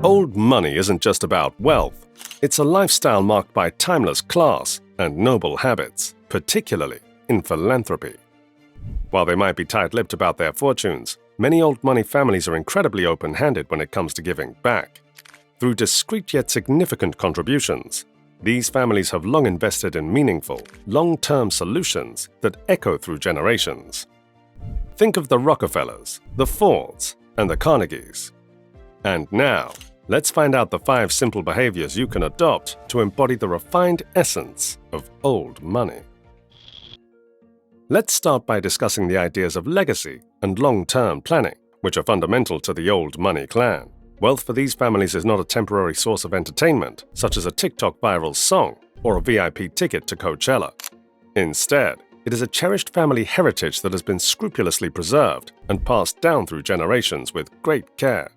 Old money isn't just about wealth. It's a lifestyle marked by timeless class and noble habits, particularly in philanthropy. While they might be tight-lipped about their fortunes, many old money families are incredibly open-handed when it comes to giving back. Through discreet yet significant contributions, these families have long invested in meaningful, long-term solutions that echo through generations. Think of the Rockefellers, the Fords, and the Carnegies. And now, let's find out the 5 simple behaviors you can adopt to embody the refined essence of old money. Let's start by discussing the ideas of legacy and long-term planning, which are fundamental to the old money clan. Wealth for these families is not a temporary source of entertainment, such as a TikTok viral song or a VIP ticket to Coachella. Instead, it is a cherished family heritage that has been scrupulously preserved and passed down through generations with great care.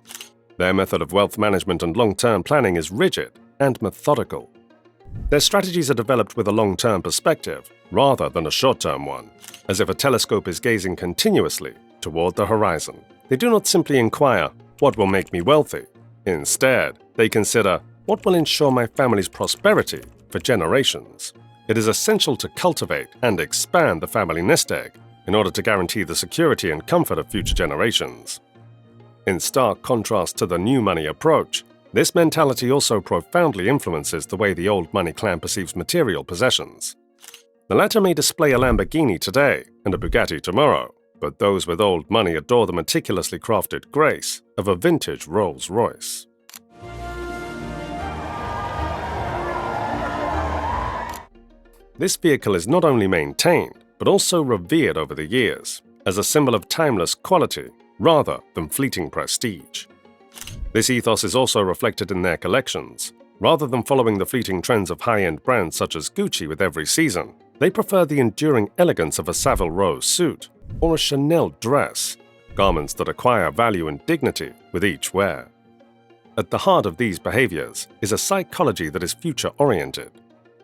Their method of wealth management and long-term planning is rigid and methodical. Their strategies are developed with a long-term perspective rather than a short-term one, as if a telescope is gazing continuously toward the horizon. They do not simply inquire, "What will make me wealthy?" Instead, they consider, "What will ensure my family's prosperity for generations?" It is essential to cultivate and expand the family nest egg in order to guarantee the security and comfort of future generations. In stark contrast to the new money approach, this mentality also profoundly influences the way the old money clan perceives material possessions. The latter may display a Lamborghini today and a Bugatti tomorrow, but those with old money adore the meticulously crafted grace of a vintage Rolls-Royce. This vehicle is not only maintained, but also revered over the years, as a symbol of timeless quality rather than fleeting prestige. This ethos is also reflected in their collections. Rather than following the fleeting trends of high-end brands such as Gucci with every season, they prefer the enduring elegance of a Savile Row suit or a Chanel dress, garments that acquire value and dignity with each wear. At the heart of these behaviors is a psychology that is future-oriented.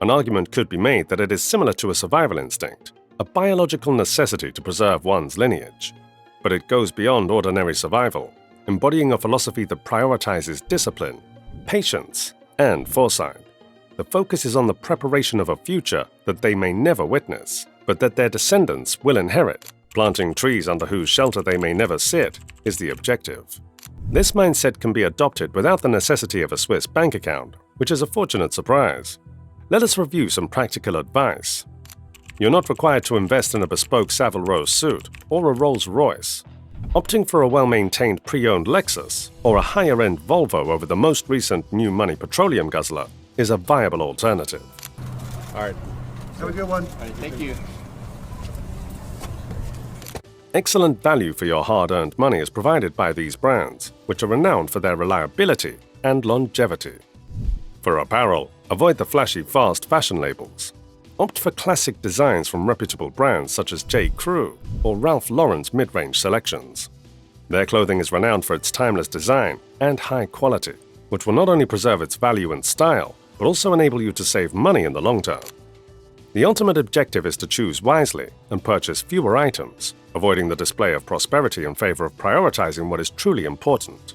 An argument could be made that it is similar to a survival instinct, a biological necessity to preserve one's lineage. But it goes beyond ordinary survival, embodying a philosophy that prioritizes discipline, patience, and foresight. The focus is on the preparation of a future that they may never witness, but that their descendants will inherit. Planting trees under whose shelter they may never sit is the objective. This mindset can be adopted without the necessity of a Swiss bank account, which is a fortunate surprise. Let us review some practical advice. You're not required to invest in a bespoke Savile Row suit or a Rolls-Royce. Opting for a well-maintained pre-owned Lexus or a higher-end Volvo over the most recent new money petroleum guzzler is a viable alternative. All right. Have a good one. All right, thank you. Excellent value for your hard-earned money is provided by these brands, which are renowned for their reliability and longevity. For apparel, avoid the flashy fast fashion labels. Opt for classic designs from reputable brands such as J. Crew or Ralph Lauren's mid-range selections. Their clothing is renowned for its timeless design and high quality, which will not only preserve its value and style, but also enable you to save money in the long term. The ultimate objective is to choose wisely and purchase fewer items, avoiding the display of prosperity in favor of prioritizing what is truly important.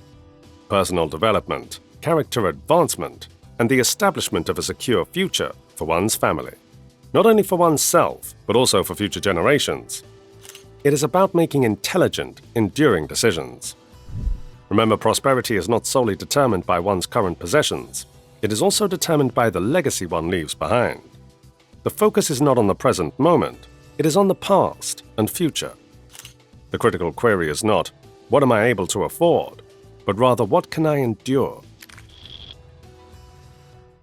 Personal development, character advancement, and the establishment of a secure future for one's family. Not only for oneself, but also for future generations. It is about making intelligent, enduring decisions. Remember, prosperity is not solely determined by one's current possessions. It is also determined by the legacy one leaves behind. The focus is not on the present moment, it is on the past and future. The critical query is not, "What am I able to afford?" but rather, "What can I endure?"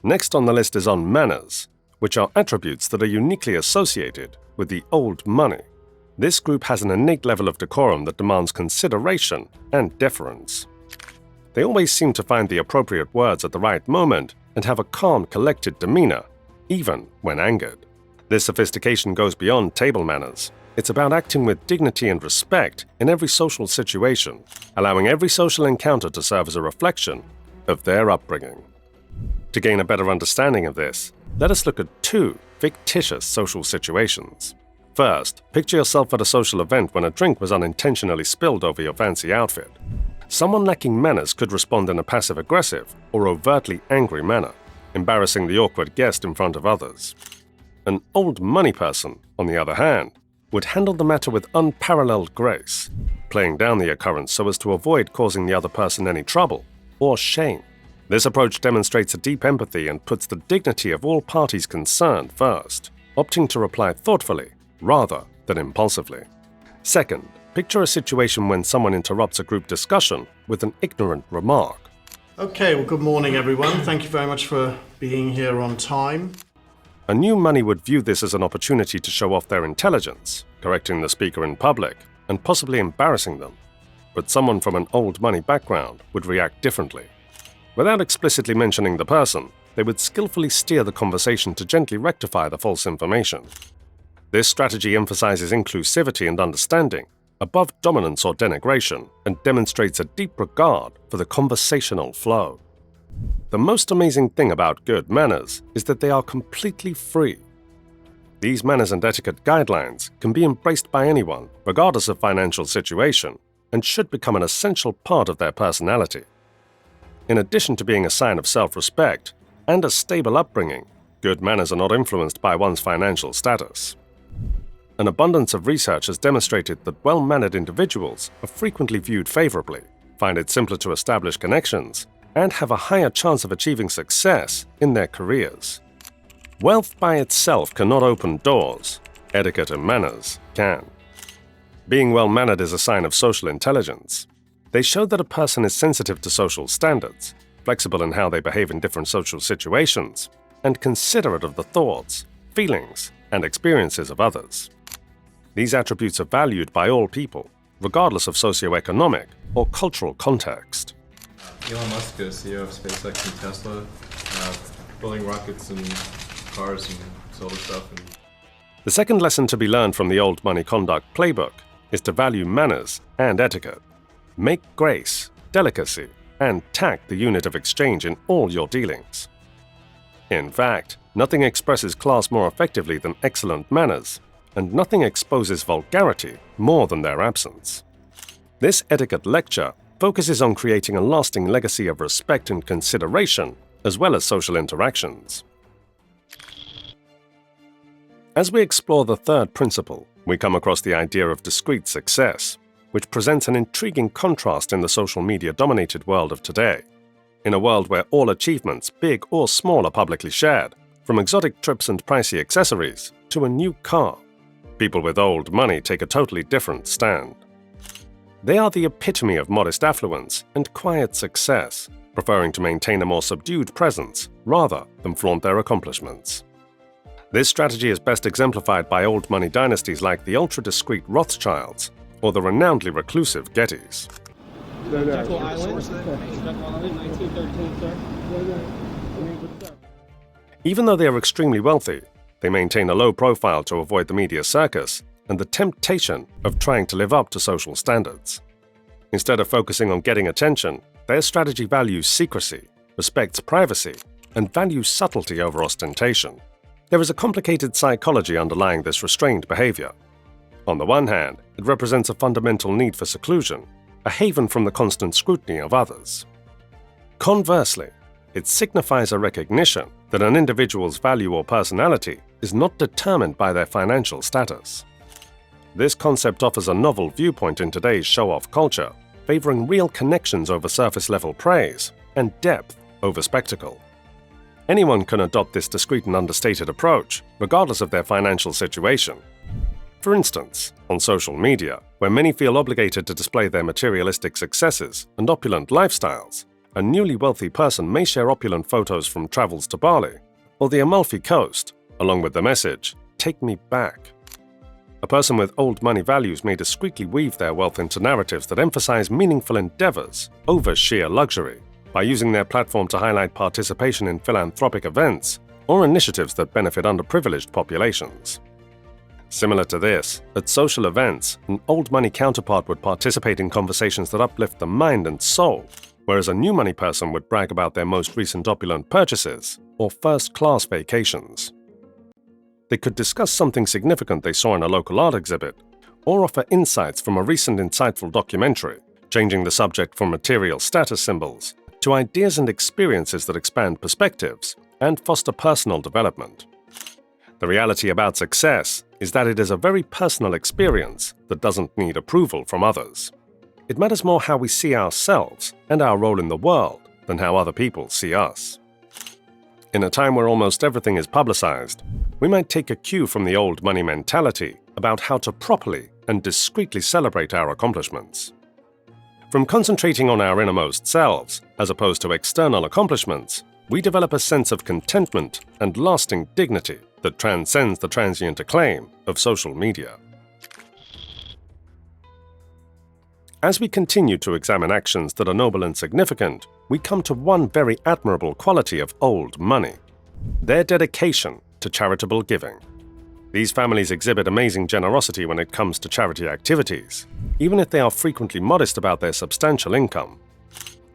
Next on the list is on manners, which are attributes that are uniquely associated with the old money. This group has an innate level of decorum that demands consideration and deference. They always seem to find the appropriate words at the right moment and have a calm, collected demeanor, even when angered. This sophistication goes beyond table manners. It's about acting with dignity and respect in every social situation, allowing every social encounter to serve as a reflection of their upbringing. To gain a better understanding of this, let us look at 2 fictitious social situations. First, picture yourself at a social event when a drink was unintentionally spilled over your fancy outfit. Someone lacking manners could respond in a passive-aggressive or overtly angry manner, embarrassing the awkward guest in front of others. An old money person, on the other hand, would handle the matter with unparalleled grace, playing down the occurrence so as to avoid causing the other person any trouble or shame. This approach demonstrates a deep empathy and puts the dignity of all parties concerned first, opting to reply thoughtfully rather than impulsively. Second, picture a situation when someone interrupts a group discussion with an ignorant remark. Okay, well, good morning, everyone. Thank you very much for being here on time. A new money would view this as an opportunity to show off their intelligence, correcting the speaker in public and possibly embarrassing them. But someone from an old money background would react differently. Without explicitly mentioning the person, they would skillfully steer the conversation to gently rectify the false information. This strategy emphasizes inclusivity and understanding, above dominance or denigration, and demonstrates a deep regard for the conversational flow. The most amazing thing about good manners is that they are completely free. These manners and etiquette guidelines can be embraced by anyone, regardless of financial situation, and should become an essential part of their personality. In addition to being a sign of self-respect and a stable upbringing, good manners are not influenced by one's financial status. An abundance of research has demonstrated that well-mannered individuals are frequently viewed favorably, find it simpler to establish connections, and have a higher chance of achieving success in their careers. Wealth by itself cannot open doors. Etiquette and manners can. Being well-mannered is a sign of social intelligence. They show that a person is sensitive to social standards, flexible in how they behave in different social situations, and considerate of the thoughts, feelings, and experiences of others. These attributes are valued by all people, regardless of socioeconomic or cultural context. Elon Musk, CEO of SpaceX and Tesla, building rockets and cars and solar stuff. The second lesson to be learned from the old money conduct playbook is to value manners and etiquette. Make grace, delicacy, and tact the unit of exchange in all your dealings. In fact, nothing expresses class more effectively than excellent manners, and nothing exposes vulgarity more than their absence. This etiquette lecture focuses on creating a lasting legacy of respect and consideration, as well as social interactions. As we explore the third principle, we come across the idea of discreet success, which presents an intriguing contrast in the social media-dominated world of today. In a world where all achievements, big or small, are publicly shared, from exotic trips and pricey accessories to a new car, people with old money take a totally different stand. They are the epitome of modest affluence and quiet success, preferring to maintain a more subdued presence rather than flaunt their accomplishments. This strategy is best exemplified by old money dynasties like the ultra-discreet Rothschilds or the renownedly reclusive Gettys. Even though they are extremely wealthy, they maintain a low profile to avoid the media circus and the temptation of trying to live up to social standards. Instead of focusing on getting attention, their strategy values secrecy, respects privacy, and values subtlety over ostentation. There is a complicated psychology underlying this restrained behavior. On the one hand, it represents a fundamental need for seclusion, a haven from the constant scrutiny of others. Conversely, it signifies a recognition that an individual's value or personality is not determined by their financial status. This concept offers a novel viewpoint in today's show-off culture, favoring real connections over surface-level praise and depth over spectacle. Anyone can adopt this discreet and understated approach, regardless of their financial situation. For instance, on social media, where many feel obligated to display their materialistic successes and opulent lifestyles, a newly wealthy person may share opulent photos from travels to Bali or the Amalfi Coast, along with the message, "Take me back." A person with old money values may discreetly weave their wealth into narratives that emphasize meaningful endeavors over sheer luxury, by using their platform to highlight participation in philanthropic events or initiatives that benefit underprivileged populations. Similar to this, at social events, an old money counterpart would participate in conversations that uplift the mind and soul, whereas a new money person would brag about their most recent opulent purchases or first-class vacations. They could discuss something significant they saw in a local art exhibit, or offer insights from a recent insightful documentary, changing the subject from material status symbols to ideas and experiences that expand perspectives and foster personal development. The reality about success is that it is a very personal experience that doesn't need approval from others. It matters more how we see ourselves and our role in the world than how other people see us. In a time where almost everything is publicized, we might take a cue from the old money mentality about how to properly and discreetly celebrate our accomplishments. From concentrating on our innermost selves, as opposed to external accomplishments, we develop a sense of contentment and lasting dignity that transcends the transient acclaim of social media. As we continue to examine actions that are noble and significant, we come to one very admirable quality of old money: their dedication to charitable giving. These families exhibit amazing generosity when it comes to charity activities, even if they are frequently modest about their substantial income.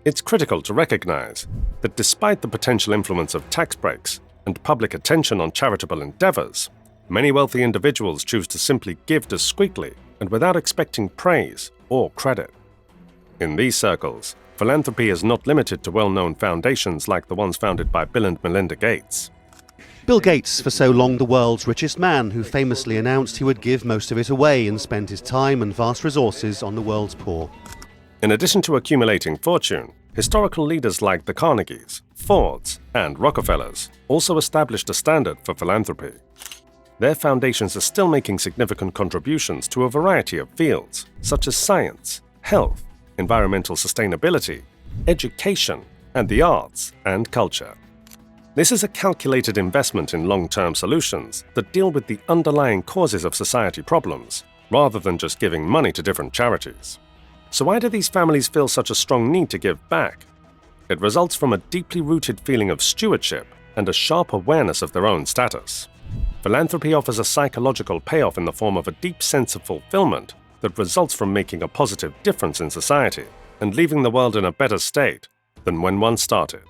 It's critical to recognize that despite the potential influence of tax breaks and public attention on charitable endeavors, many wealthy individuals choose to simply give discreetly and without expecting praise or credit. In these circles, philanthropy is not limited to well-known foundations like the ones founded by Bill and Melinda Gates. Bill Gates, for so long the world's richest man, who famously announced he would give most of it away and spend his time and vast resources on the world's poor. In addition to accumulating fortune, historical leaders like the Carnegies, Fords, and Rockefellers also established a standard for philanthropy. Their foundations are still making significant contributions to a variety of fields, such as science, health, environmental sustainability, education, and the arts and culture. This is a calculated investment in long-term solutions that deal with the underlying causes of society problems, rather than just giving money to different charities. So why do these families feel such a strong need to give back? It results from a deeply rooted feeling of stewardship and a sharp awareness of their own status. Philanthropy offers a psychological payoff in the form of a deep sense of fulfillment that results from making a positive difference in society and leaving the world in a better state than when one started.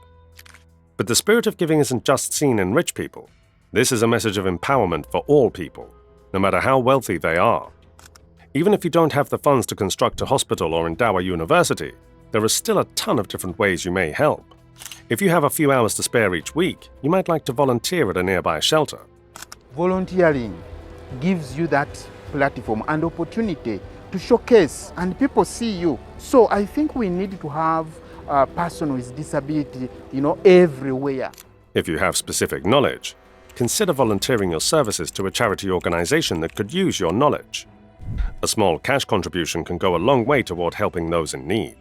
But the spirit of giving isn't just seen in rich people. This is a message of empowerment for all people, no matter how wealthy they are. Even if you don't have the funds to construct a hospital or endow a university, there are still a ton of different ways you may help. If you have a few hours to spare each week, you might like to volunteer at a nearby shelter. Volunteering gives you that platform and opportunity to showcase, and people see you. So I think we need to have a person with disability, everywhere. If you have specific knowledge, consider volunteering your services to a charity organization that could use your knowledge. A small cash contribution can go a long way toward helping those in need.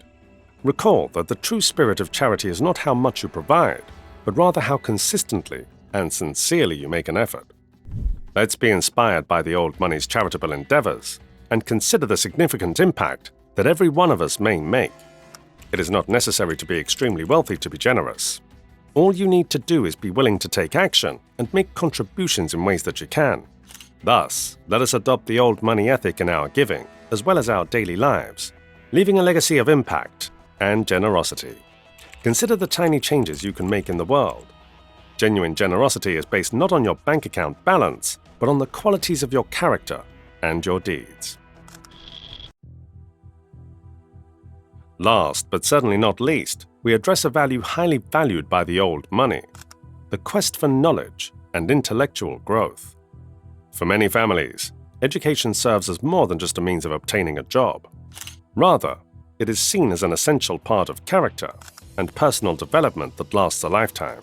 Recall that the true spirit of charity is not how much you provide, but rather how consistently and sincerely you make an effort. Let's be inspired by the old money's charitable endeavors and consider the significant impact that every one of us may make. It is not necessary to be extremely wealthy to be generous. All you need to do is be willing to take action and make contributions in ways that you can. Thus, let us adopt the old money ethic in our giving, as well as our daily lives, leaving a legacy of impact and generosity. Consider the tiny changes you can make in the world. Genuine generosity is based not on your bank account balance, but on the qualities of your character and your deeds. Last, but certainly not least, we address a value highly valued by the old money: the quest for knowledge and intellectual growth. For many families, education serves as more than just a means of obtaining a job. Rather, it is seen as an essential part of character and personal development that lasts a lifetime.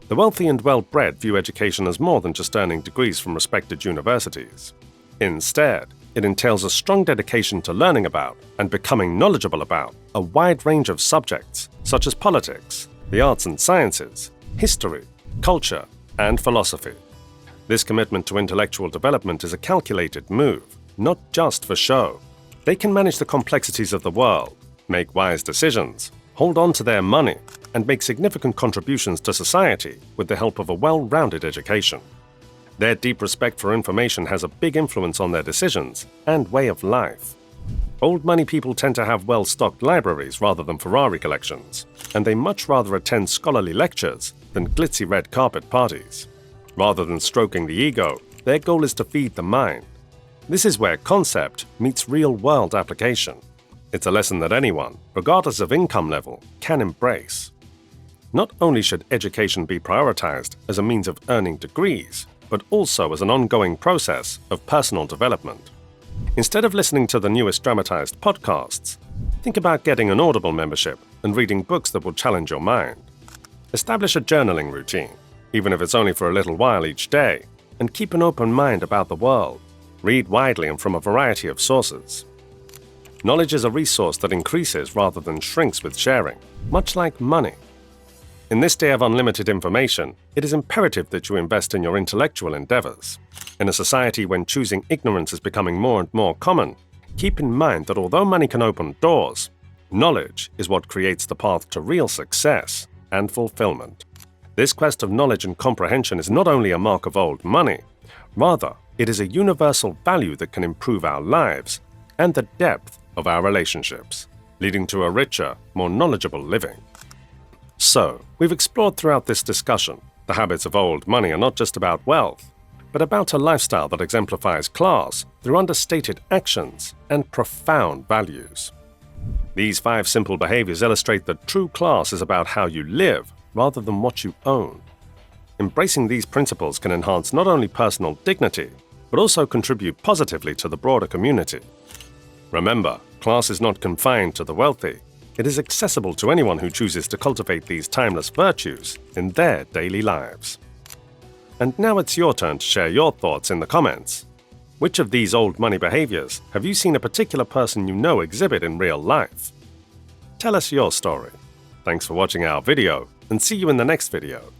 The wealthy and well-bred view education as more than just earning degrees from respected universities. Instead, it entails a strong dedication to learning about and becoming knowledgeable about a wide range of subjects such as politics, the arts and sciences, history, culture, and philosophy. This commitment to intellectual development is a calculated move, not just for show. They can manage the complexities of the world, make wise decisions, hold on to their money, and make significant contributions to society with the help of a well-rounded education. Their deep respect for information has a big influence on their decisions and way of life. Old money people tend to have well-stocked libraries rather than Ferrari collections, and they much rather attend scholarly lectures than glitzy red carpet parties. Rather than stroking the ego, their goal is to feed the mind. This is where concept meets real-world application. It's a lesson that anyone, regardless of income level, can embrace. Not only should education be prioritized as a means of earning degrees, but also as an ongoing process of personal development. Instead of listening to the newest dramatized podcasts, think about getting an Audible membership and reading books that will challenge your mind. Establish a journaling routine, even if it's only for a little while each day, and keep an open mind about the world. Read widely and from a variety of sources. Knowledge is a resource that increases rather than shrinks with sharing, much like money. In this day of unlimited information, it is imperative that you invest in your intellectual endeavors. In a society when choosing ignorance is becoming more and more common, keep in mind that although money can open doors, knowledge is what creates the path to real success and fulfillment. This quest of knowledge and comprehension is not only a mark of old money, rather, it is a universal value that can improve our lives and the depth of our relationships, leading to a richer, more knowledgeable living. So, we've explored throughout this discussion, the habits of old money are not just about wealth, but about a lifestyle that exemplifies class through understated actions and profound values. These 5 simple behaviors illustrate that true class is about how you live rather than what you own. Embracing these principles can enhance not only personal dignity, but also contribute positively to the broader community. Remember, class is not confined to the wealthy. It is accessible to anyone who chooses to cultivate these timeless virtues in their daily lives. And now it's your turn to share your thoughts in the comments. Which of these old money behaviors have you seen a particular person you know exhibit in real life? Tell us your story. Thanks for watching our video, and see you in the next video.